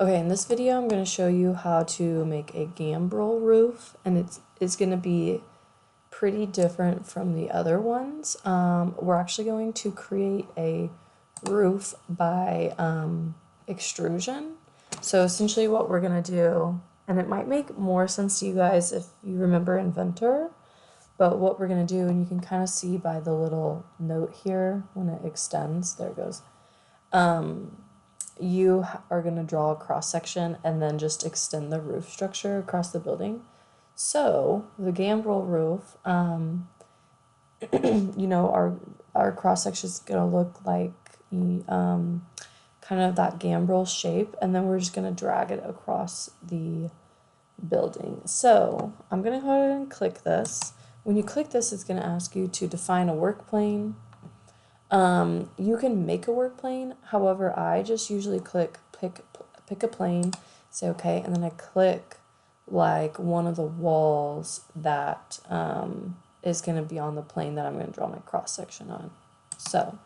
Okay, in this video I'm going to show you how to make a gambrel roof, and it's going to be pretty different from the other ones. We're actually going to create a roof by extrusion. So essentially what we're going to do, and it might make more sense to you guys if you remember Inventor, but what we're going to do, and you can kind of see by the little note here when it extends, there it goes. You are going to draw a cross section and then just extend the roof structure across the building. So the gambrel roof, our cross section is going to look like kind of that gambrel shape, and then we're just going to drag it across the building. So I'm going to go ahead and click this. When you click this, it's going to ask you to define a work plane. You can make a work plane. However, I just usually pick a plane, say okay, and then I click like one of the walls that is going to be on the plane that I'm going to draw my cross section on. So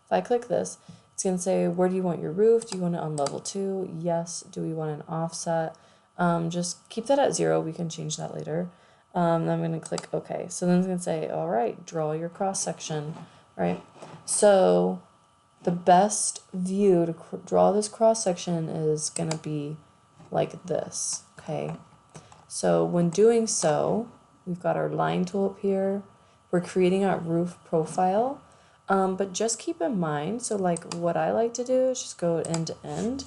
if I click this, it's going to say, where do you want your roof? Do you want it on level 2? Yes. Do we want an offset? Just keep that at 0. We can change that later. Then I'm going to click OK. So then it's going to say, all right, draw your cross section, right? So the best view to draw this cross section is going to be like this, okay? So when doing so, we've got our line tool up here. We're creating our roof profile, but just keep in mind, so like what I like to do is just go end to end,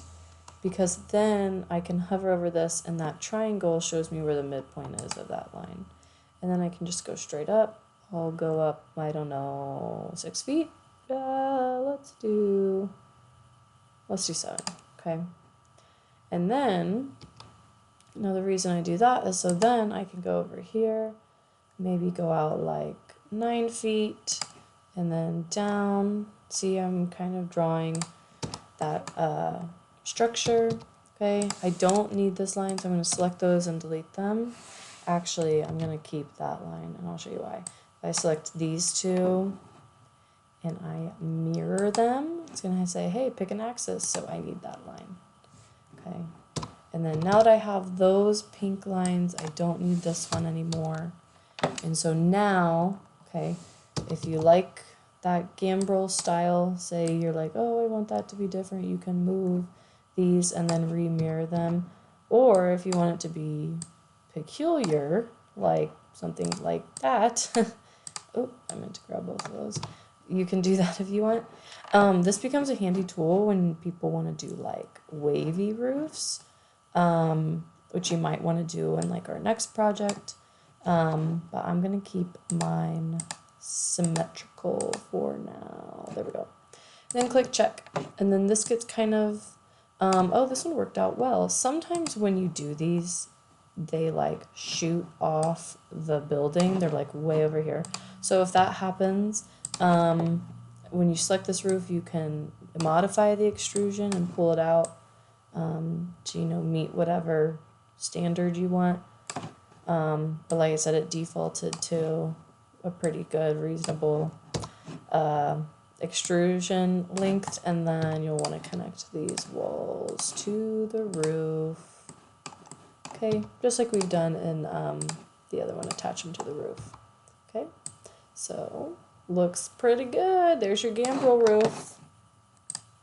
because then I can hover over this and that triangle shows me where the midpoint is of that line. And then I can just go straight up. I'll go up, I don't know, 6 feet. Let's do 7, okay? And then, another reason I do that is so then I can go over here, maybe go out like 9 feet, and then down. See, I'm kind of drawing that structure, okay? I don't need this line, so I'm going to select those and delete them. Actually, I'm going to keep that line, and I'll show you why. If I select these two, and I mirror them, it's going to say, hey, pick an axis, so I need that line. Okay, and then now that I have those pink lines, I don't need this one anymore. And so now, okay, if you like that gambrel style, say you're like, oh, I want that to be different, you can move these and then re-mirror them. Or if you want it to be peculiar, like something like that, oh, I meant to grab both of those. You can do that if you want. This becomes a handy tool when people want to do like wavy roofs, which you might want to do in like our next project. But I'm going to keep mine symmetrical for now. There we go. Then click check. And then this gets kind of, oh, this one worked out well. Sometimes when you do these, they like shoot off the building. They're like way over here. So if that happens, when you select this roof, you can modify the extrusion and pull it out to, meet whatever standard you want. But like I said, it defaulted to a pretty good, reasonable extrusion length, and then you'll want to connect these walls to the roof. Okay, just like we've done in the other one, attach them to the roof. Okay, so looks pretty good. There's your gambrel roof.